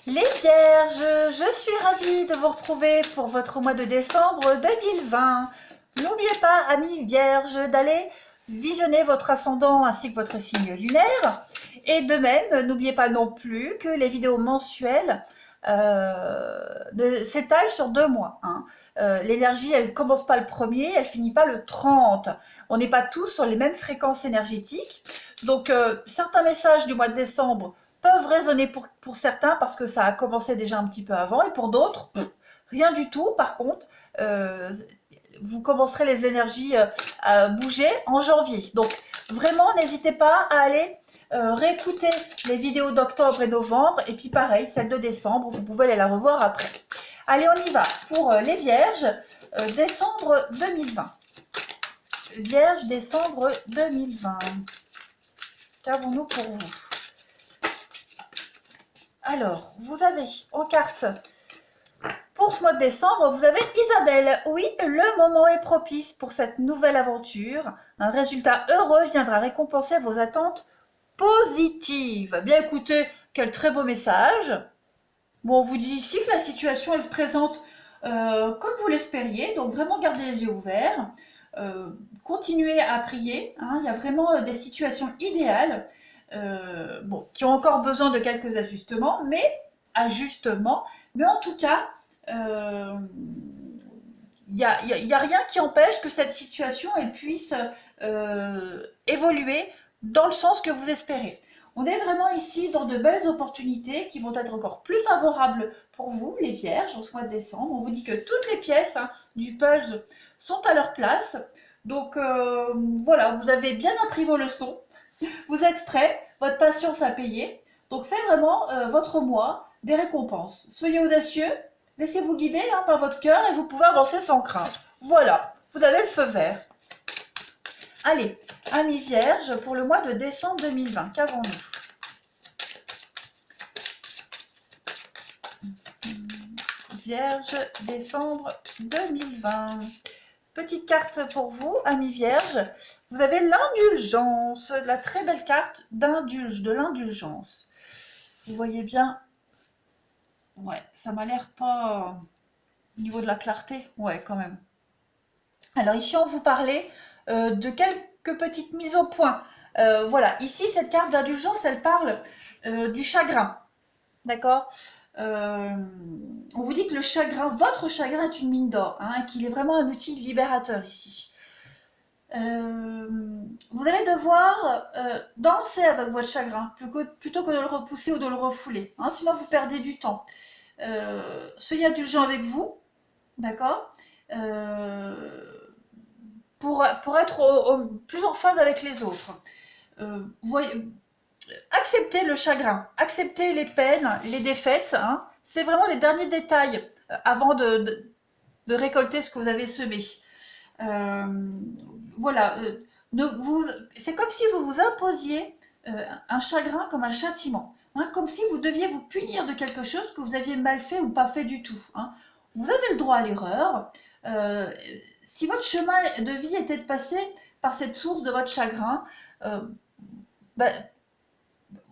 Les Vierges, je suis ravie de vous retrouver pour votre mois de décembre 2020. N'oubliez pas, amis Vierges, d'aller visionner votre ascendant ainsi que votre signe lunaire. Et de même, n'oubliez pas non plus que les vidéos mensuelles s'étalent sur 2 mois. L'énergie, elle ne commence pas le 1er, elle finit pas le 30. On n'est pas tous sur les mêmes fréquences énergétiques. Donc, certains messages du mois de décembre peuvent résonner pour certains parce que ça a commencé déjà un petit peu avant, et pour d'autres, rien du tout. Par contre, vous commencerez les énergies à bouger en janvier. Donc, vraiment, n'hésitez pas à aller réécouter les vidéos d'octobre et novembre, et puis pareil, celle de décembre, vous pouvez aller la revoir après. Allez, on y va pour les Vierges, décembre 2020. Vierge, décembre 2020. Qu'avons-nous pour vous? Alors, vous avez en carte, pour ce mois de décembre, vous avez Isabelle. Oui, le moment est propice pour cette nouvelle aventure. Un résultat heureux viendra récompenser vos attentes positives. Bien écoutez, quel très beau message. Bon, on vous dit ici que la situation, elle se présente comme vous l'espériez. Donc, vraiment, gardez les yeux ouverts. Continuez à prier. Il y a vraiment des situations idéales. Qui ont encore besoin de quelques ajustements, mais en tout cas, il n'y a rien qui empêche que cette situation elle puisse évoluer dans le sens que vous espérez. On est vraiment ici dans de belles opportunités qui vont être encore plus favorables pour vous, les Vierges, en ce mois de décembre. On vous dit que toutes les pièces du puzzle sont à leur place. Donc voilà, vous avez bien appris vos leçons. Vous êtes prêts, votre patience a payé. Donc c'est vraiment votre mois des récompenses. Soyez audacieux, laissez-vous guider par votre cœur et vous pouvez avancer sans crainte. Voilà, vous avez le feu vert. Allez, amis Vierges, pour le mois de décembre 2020, qu'avons-nous? Vierge, décembre 2020. Petite carte pour vous, amis Vierges. Vous avez l'indulgence, la très belle carte de l'indulgence. Vous voyez bien, ouais, ça m'a l'air pas au niveau de la clarté, ouais, quand même. Alors ici, on vous parlait de quelques petites mises au point. Voilà, ici, cette carte d'indulgence, elle parle du chagrin, d'accord? On vous dit que le chagrin, votre chagrin est une mine d'or, qu'il est vraiment un outil libérateur ici. Vous allez devoir danser avec votre chagrin plutôt que de le repousser ou de le refouler, sinon vous perdez du temps. Soyez indulgent avec vous, d'accord, pour être plus en phase avec les autres. Acceptez le chagrin, acceptez les peines, les défaites, c'est vraiment les derniers détails avant de récolter ce que vous avez semé. Voilà, c'est comme si vous vous imposiez un chagrin comme un châtiment, comme si vous deviez vous punir de quelque chose que vous aviez mal fait ou pas fait du tout. Vous avez le droit à l'erreur. Si votre chemin de vie était de passer par cette source de votre chagrin,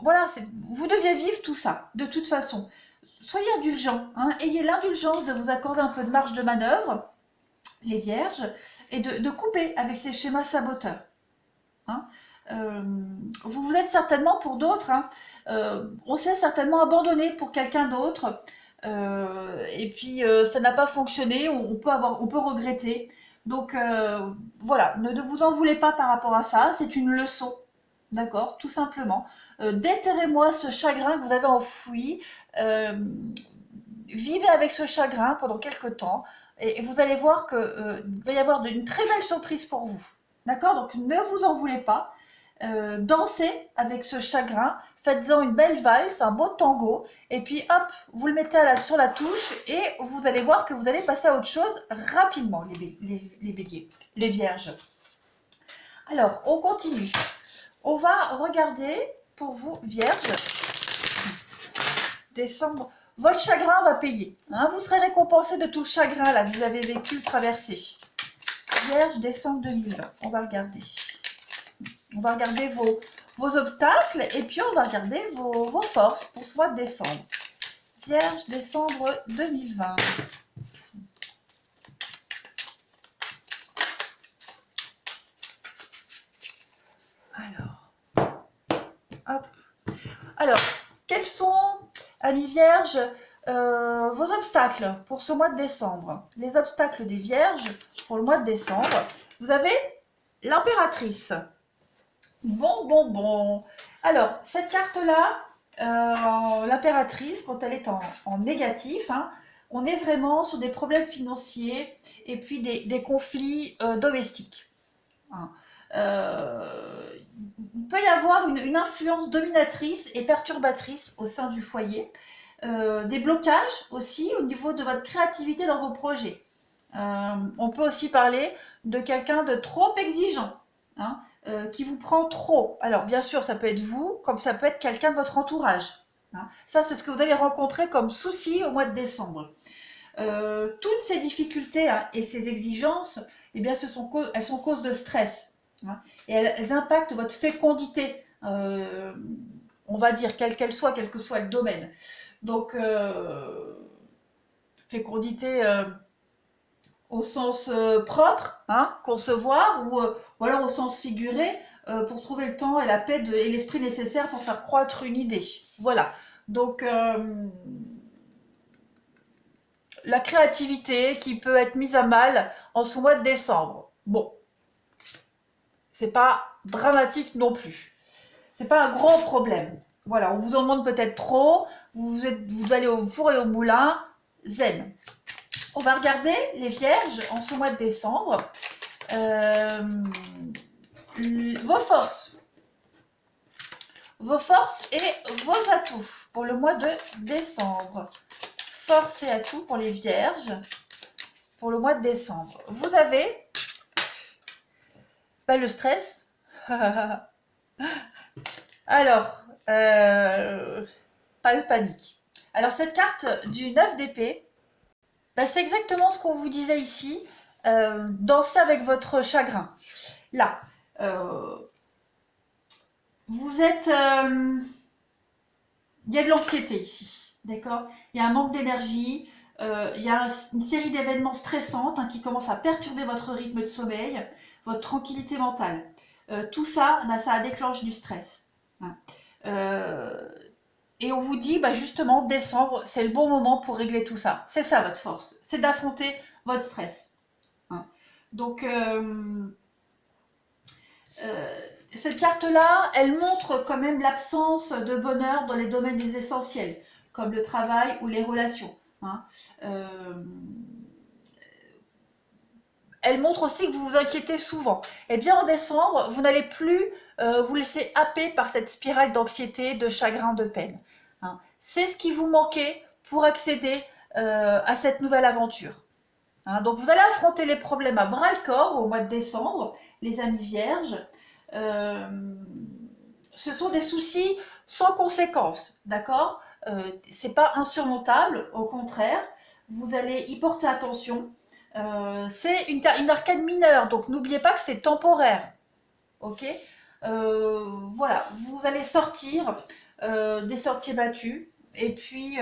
voilà, vous deviez vivre tout ça, de toute façon. Soyez indulgents, ayez l'indulgence de vous accorder un peu de marge de manœuvre, les Vierges, et de couper avec ces schémas saboteurs. Vous vous êtes certainement pour d'autres, on s'est certainement abandonné pour quelqu'un d'autre, et puis ça n'a pas fonctionné, on peut regretter. Donc voilà, ne vous en voulez pas par rapport à ça, c'est une leçon. D'accord, tout simplement. Déterrez-moi ce chagrin que vous avez enfoui. Vivez avec ce chagrin pendant quelques temps. Et vous allez voir qu'il va y avoir une très belle surprise pour vous. D'accord? Donc ne vous en voulez pas. Dansez avec ce chagrin. Faites-en une belle valse, un beau tango. Et puis hop, vous le mettez sur la touche. Et vous allez voir que vous allez passer à autre chose rapidement, les béliers, les vierges. Alors, on continue. On va regarder pour vous, Vierge, décembre. Votre chagrin va payer. Vous serez récompensé de tout le chagrin là, que vous avez vécu, traversé. Vierge, décembre 2020. On va regarder. On va regarder vos obstacles et puis on va regarder vos forces pour ce mois de décembre. Vierge, décembre 2020. Alors, hop. Alors, quels sont, amis Vierges, vos obstacles pour ce mois de décembre? Les obstacles des Vierges pour le mois de décembre. Vous avez l'impératrice. Bon. Alors, cette carte-là, l'impératrice, quand elle est en négatif, hein, on est vraiment sur des problèmes financiers et puis des conflits domestiques. Hein. Il peut y avoir une influence dominatrice et perturbatrice au sein du foyer. Des blocages aussi au niveau de votre créativité dans vos projets. On peut aussi parler de quelqu'un de trop exigeant, hein, qui vous prend trop. Alors bien sûr, ça peut être vous, comme ça peut être quelqu'un de votre entourage. Hein. Ça, c'est ce que vous allez rencontrer comme souci au mois de décembre. Toutes ces difficultés, hein, et ces exigences, eh bien, elles sont cause de stress. Hein, et elles impactent votre fécondité, on va dire, quelle qu'elle soit, quel que soit le domaine. Donc, fécondité au sens propre, hein, concevoir, ou alors au sens figuré, pour trouver le temps et la paix et l'esprit nécessaire pour faire croître une idée. Voilà. Donc, la créativité qui peut être mise à mal en ce mois de décembre. Bon, c'est pas dramatique non plus. C'est pas un gros problème. Voilà, on vous en demande peut-être trop, vous allez au four et au moulin, zen. On va regarder les Vierges en ce mois de décembre. Vos forces et vos atouts pour le mois de décembre. Forces et atouts pour les Vierges pour le mois de décembre. Vous avez le stress. Alors, pas de panique. Alors, cette carte du 9 d'épée, c'est exactement ce qu'on vous disait ici. Dansez avec votre chagrin. Là, vous êtes... il y a de l'anxiété ici, d'accord? Il y a un manque d'énergie, il y a une série d'événements stressantes, hein, qui commencent à perturber votre rythme de sommeil, votre tranquillité mentale. Tout ça, ça déclenche du stress. Hein. Et on vous dit, justement, décembre, c'est le bon moment pour régler tout ça. C'est ça votre force, c'est d'affronter votre stress. Hein. Donc, cette carte-là, elle montre quand même l'absence de bonheur dans les domaines des essentiels, comme le travail ou les relations. Hein. Elle montre aussi que vous vous inquiétez souvent. Eh bien, en décembre, vous n'allez plus vous laisser happer par cette spirale d'anxiété, de chagrin, de peine. Hein. C'est ce qui vous manquait pour accéder à cette nouvelle aventure. Hein. Donc, vous allez affronter les problèmes à bras-le-corps au mois de décembre, les amis vierges. Ce sont des soucis sans conséquence, d'accord? C'est pas insurmontable, au contraire, vous allez y porter attention. C'est une arcane mineure, donc n'oubliez pas que c'est temporaire, ok? Voilà, vous allez sortir des sentiers battus, et puis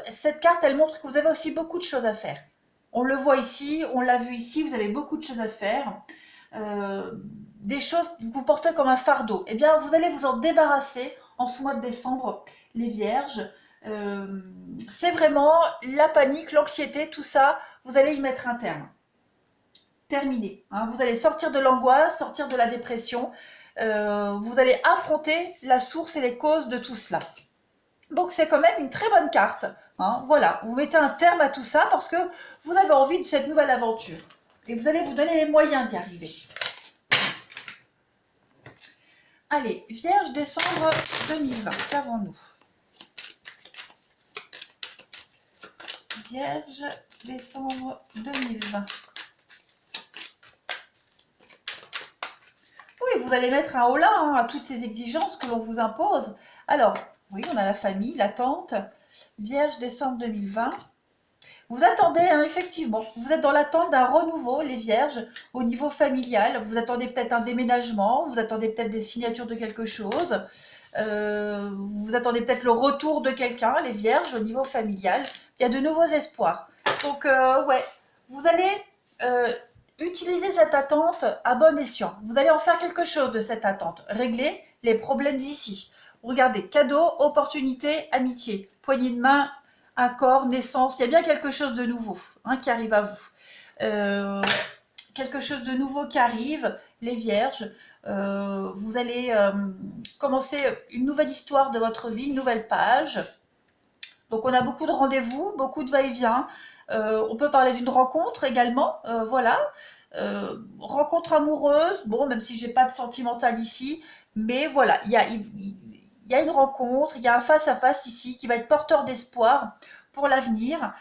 cette carte, elle montre que vous avez aussi beaucoup de choses à faire. On le voit ici, on l'a vu ici, vous avez beaucoup de choses à faire. Des choses que vous portez comme un fardeau. Eh bien, vous allez vous en débarrasser en ce mois de décembre, les Vierges. C'est vraiment la panique, l'anxiété, tout ça, vous allez y mettre un terme. Terminé. Hein. Vous allez sortir de l'angoisse, sortir de la dépression. Vous allez affronter la source et les causes de tout cela. Donc, c'est quand même une très bonne carte. Hein. Voilà, vous mettez un terme à tout ça parce que vous avez envie de cette nouvelle aventure. Et vous allez vous donner les moyens d'y arriver. Allez, Vierge, décembre 2020, qu'avons-nous? Vierge, décembre 2020. Oui, vous allez mettre un holà, hein, à toutes ces exigences que l'on vous impose. Alors, oui, on a la famille, la tante. Vierge, décembre 2020. Vous attendez, hein, effectivement, vous êtes dans l'attente d'un renouveau, les vierges, au niveau familial. Vous attendez peut-être un déménagement, vous attendez peut-être des signatures de quelque chose. Vous attendez peut-être le retour de quelqu'un, les vierges, au niveau familial. Il y a de nouveaux espoirs. Donc, ouais, vous allez utiliser cette attente à bon escient. Vous allez en faire quelque chose de cette attente. Régler les problèmes d'ici. Regardez, cadeau, opportunité, amitié, poignée de main, accord, naissance. Il y a bien quelque chose de nouveau, hein, qui arrive à vous. Quelque chose de nouveau qui arrive, les vierges. Vous allez commencer une nouvelle histoire de votre vie, une nouvelle page. Donc on a beaucoup de rendez-vous, beaucoup de va-et-vient. On peut parler d'une rencontre également, voilà. Rencontre amoureuse, bon, même si j'ai pas de sentimental ici, mais voilà, il y a une rencontre, il y a un face-à-face ici qui va être porteur d'espoir pour l'avenir.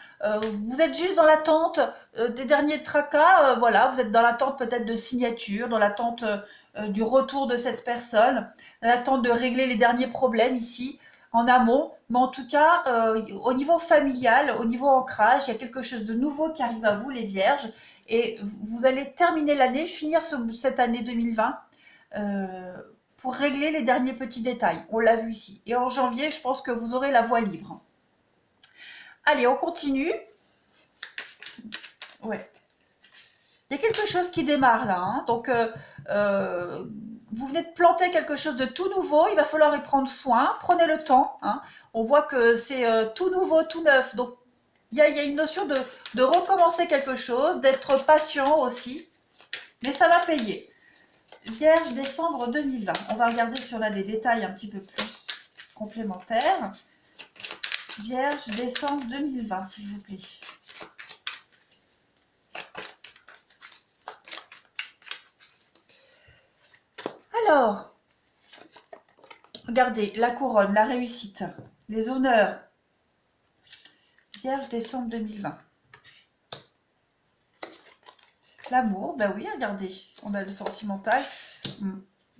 Vous êtes juste dans l'attente des derniers tracas, voilà, vous êtes dans l'attente peut-être de signature, dans l'attente du retour de cette personne, dans l'attente de régler les derniers problèmes ici, en amont, mais en tout cas, au niveau familial, au niveau ancrage, il y a quelque chose de nouveau qui arrive à vous, les vierges, et vous allez terminer l'année, finir cette année 2020, pour régler les derniers petits détails. On l'a vu ici. Et en janvier, je pense que vous aurez la voie libre. Allez, on continue. Ouais. Il y a quelque chose qui démarre là, hein. Donc, vous venez de planter quelque chose de tout nouveau, il va falloir y prendre soin, prenez le temps, hein. On voit que c'est tout nouveau, tout neuf, donc il y a une notion de recommencer quelque chose, d'être patient aussi, mais ça va payer. Vierge, décembre 2020, on va regarder si on a des détails un petit peu plus complémentaires. Vierge, décembre 2020, s'il vous plaît. Alors, regardez, la couronne, la réussite, les honneurs. Vierge, décembre 2020. L'amour, ben oui, regardez, on a le sentimental.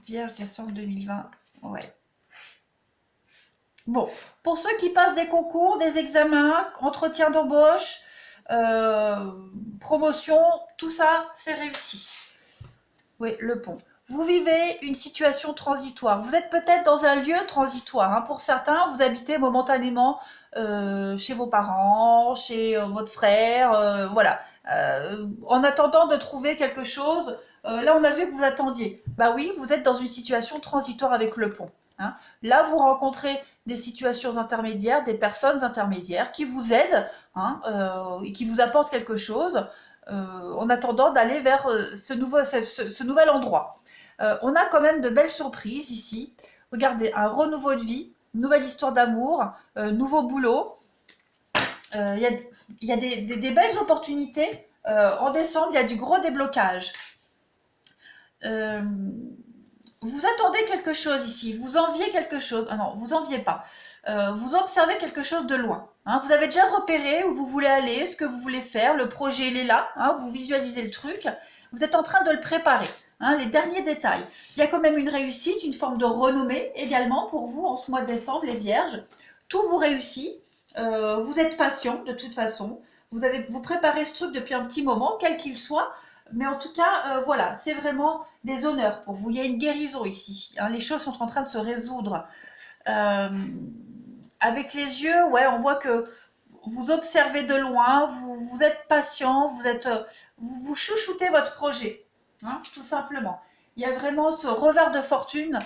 Vierge, décembre 2020, ouais. Bon, pour ceux qui passent des concours, des examens, entretien d'embauche, promotion, tout ça, c'est réussi. Oui, le pont. Vous vivez une situation transitoire. Vous êtes peut-être dans un lieu transitoire, hein. Pour certains, vous habitez momentanément chez vos parents, chez votre frère, voilà. En attendant de trouver quelque chose, là on a vu que vous attendiez. Bah oui, vous êtes dans une situation transitoire avec le pont, hein. Là, vous rencontrez des situations intermédiaires, des personnes intermédiaires qui vous aident, hein, et qui vous apportent quelque chose. En attendant d'aller vers ce nouvel endroit. On a quand même de belles surprises ici. Regardez, un renouveau de vie, nouvelle histoire d'amour, nouveau boulot. Il y a des belles opportunités. En décembre, il y a du gros déblocage. Vous attendez quelque chose ici, vous enviez quelque chose. Ah non, vous enviez pas. Vous observez quelque chose de loin. Hein. Vous avez déjà repéré où vous voulez aller, ce que vous voulez faire, le projet il est là, hein, vous visualisez le truc, vous êtes en train de le préparer, hein, les derniers détails. Il y a quand même une réussite, une forme de renommée également pour vous en ce mois de décembre, les vierges. Tout vous réussit, vous êtes patient de toute façon, vous préparez ce truc depuis un petit moment, quel qu'il soit, mais en tout cas, voilà, c'est vraiment des honneurs pour vous. Il y a une guérison ici, hein, les choses sont en train de se résoudre. Avec les yeux, ouais, on voit que vous observez de loin, vous êtes patient, vous chouchoutez votre projet, hein, tout simplement. Il y a vraiment ce revers de fortune,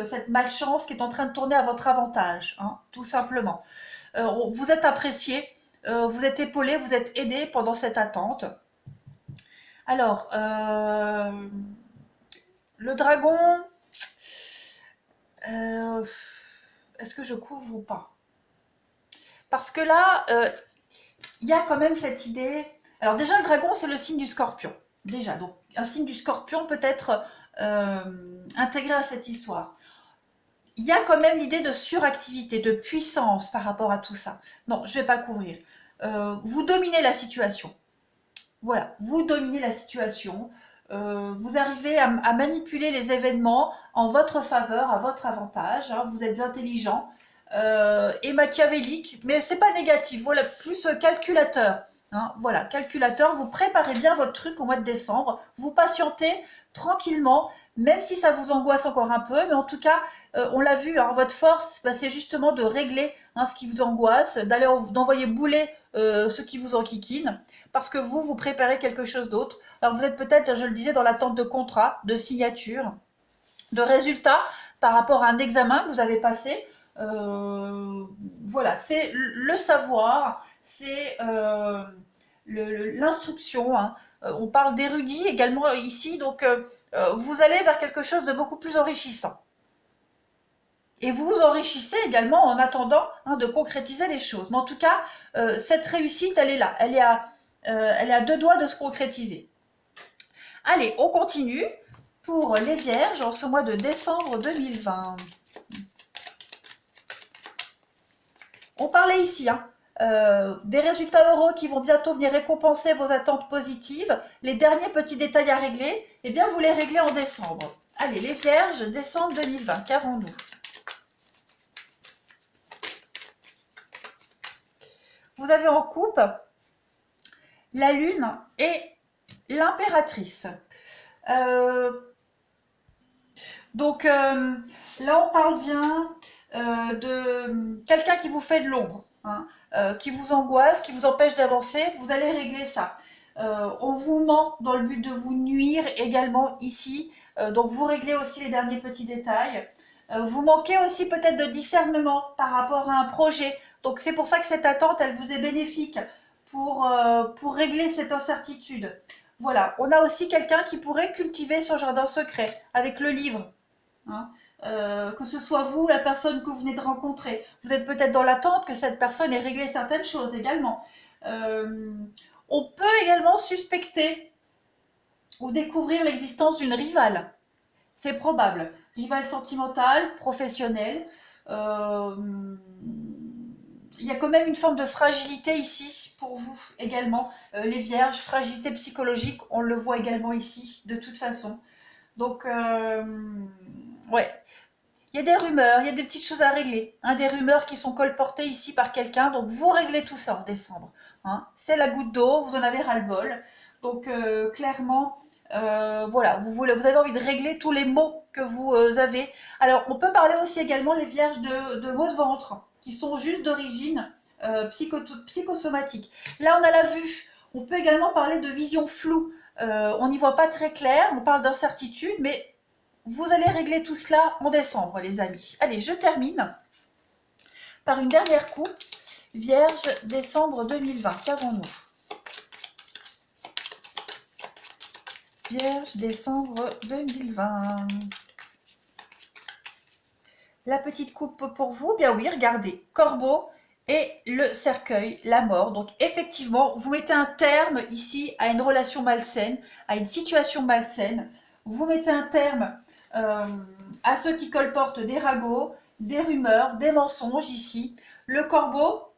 cette malchance qui est en train de tourner à votre avantage, hein, tout simplement. Vous êtes apprécié, vous êtes épaulé, vous êtes aidé pendant cette attente. Alors, le dragon, est-ce que je couvre ou pas? Parce que là, il y a quand même cette idée. Alors déjà, le dragon, c'est le signe du scorpion. Déjà, donc un signe du scorpion peut être intégré à cette histoire. Il y a quand même l'idée de suractivité, de puissance par rapport à tout ça. Non, je ne vais pas couvrir. Vous dominez la situation. Voilà, vous dominez la situation. Vous arrivez à manipuler les événements en votre faveur, à votre avantage. Hein, vous êtes intelligent. et machiavélique, mais c'est pas négatif, voilà, plus calculateur. Hein, voilà, calculateur, vous préparez bien votre truc au mois de décembre, vous patientez tranquillement, même si ça vous angoisse encore un peu, mais en tout cas, on l'a vu, hein, votre force, bah, c'est justement de régler hein, ce qui vous angoisse, d'envoyer bouler ce qui vous enquiquine, parce que vous préparez quelque chose d'autre. Alors vous êtes peut-être, je le disais, dans l'attente de contrat, de signature, de résultats par rapport à un examen que vous avez passé. Voilà, c'est le savoir, c'est l'instruction. Hein. On parle d'érudit également ici, donc vous allez vers quelque chose de beaucoup plus enrichissant. Et vous vous enrichissez également en attendant hein, de concrétiser les choses. Mais en tout cas, cette réussite, elle est là. Elle est à 2 doigts de se concrétiser. Allez, on continue pour les Vierges en ce mois de décembre 2020. On parlait ici hein, des résultats heureux qui vont bientôt venir récompenser vos attentes positives. Les derniers petits détails à régler, eh bien vous les réglez en décembre. Allez, les Vierges, décembre 2020, qu'avons-nous? Vous avez en coupe la Lune et l'impératrice. Donc là, on parle bien de quelqu'un qui vous fait de l'ombre, hein, qui vous angoisse, qui vous empêche d'avancer. Vous allez régler ça. On vous ment dans le but de vous nuire également ici. Donc vous réglez aussi les derniers petits détails. Vous manquez aussi peut-être de discernement par rapport à un projet. Donc c'est pour ça que cette attente, elle vous est bénéfique pour régler cette incertitude. Voilà, on a aussi quelqu'un qui pourrait cultiver son jardin secret avec le livre. Hein. Que ce soit vous, la personne que vous venez de rencontrer. Vous êtes peut-être dans l'attente que cette personne ait réglé certaines choses également. On peut également suspecter ou découvrir l'existence d'une rivale. C'est probable. Rivale sentimentale, professionnelle. Il y a quand même une forme de fragilité ici pour vous également. Les Vierges, fragilité psychologique, on le voit également ici de toute façon. Donc, ouais, il y a des rumeurs, il y a des petites choses à régler. Hein, des rumeurs qui sont colportées ici par quelqu'un. Donc, vous réglez tout ça en décembre. Hein. C'est la goutte d'eau, vous en avez ras-le-bol. Donc, clairement, voilà, vous avez envie de régler tous les maux que vous avez. Alors, on peut parler aussi également, les Vierges, de maux de ventre, qui sont juste d'origine psychosomatique. Là, on a la vue. On peut également parler de vision floue. On n'y voit pas très clair, on parle d'incertitude, mais vous allez régler tout cela en décembre, les amis. Allez, je termine par une dernière coupe. Vierge, décembre 2020. Qu'avons-nous? Vierge, décembre 2020. La petite coupe pour vous, bien oui, regardez. Corbeau et le cercueil, la mort. Donc effectivement, vous mettez un terme ici à une relation malsaine, à une situation malsaine. Vous mettez un terme à ceux qui colportent des ragots, des rumeurs, des mensonges ici. Le corbeau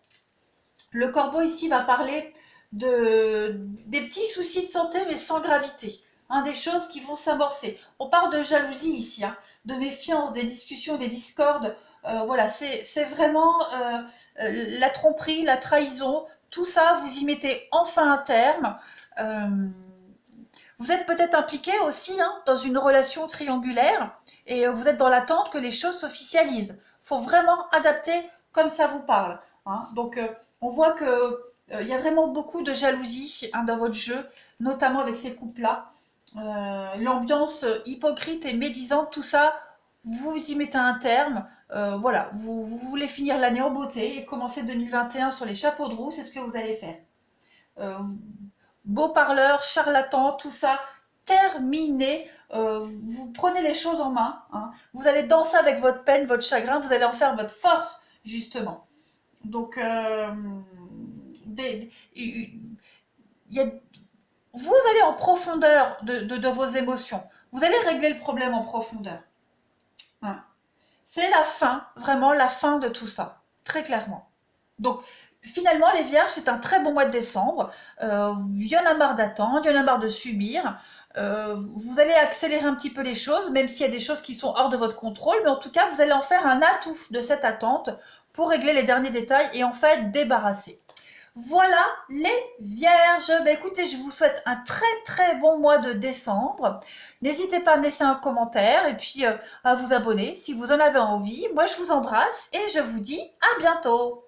ici va parler des petits soucis de santé mais sans gravité. Hein, des choses qui vont s'amorcer. On parle de jalousie ici, hein, de méfiance, des discussions, des discordes. Voilà, c'est vraiment la tromperie, la trahison. Tout ça, vous y mettez enfin un terme. Vous êtes peut-être impliqué aussi hein, dans une relation triangulaire et vous êtes dans l'attente que les choses s'officialisent. Il faut vraiment adapter comme ça vous parle. Hein. Donc, on voit que il y a vraiment beaucoup de jalousie hein, dans votre jeu, notamment avec ces couples-là. L'ambiance hypocrite et médisante, tout ça, vous y mettez un terme. Voilà, vous voulez finir l'année en beauté et commencer 2021 sur les chapeaux de roue, c'est ce que vous allez faire. Beau parleur, charlatan, tout ça, terminé. Vous prenez les choses en main. Hein. Vous allez danser avec votre peine, votre chagrin, vous allez en faire votre force, justement. Donc, vous allez en profondeur de vos émotions. Vous allez régler le problème en profondeur. Hein. C'est la fin, vraiment la fin de tout ça, très clairement. Donc, finalement, les Vierges, c'est un très bon mois de décembre. Il y en a marre d'attendre, il y en a marre de subir. Vous allez accélérer un petit peu les choses, même s'il y a des choses qui sont hors de votre contrôle, mais en tout cas, vous allez en faire un atout de cette attente pour régler les derniers détails et en fait débarrasser. Voilà les vierges. Écoutez, je vous souhaite un très bon mois de décembre. N'hésitez pas à me laisser un commentaire et puis à vous abonner si vous en avez envie. Moi, je vous embrasse et je vous dis à bientôt.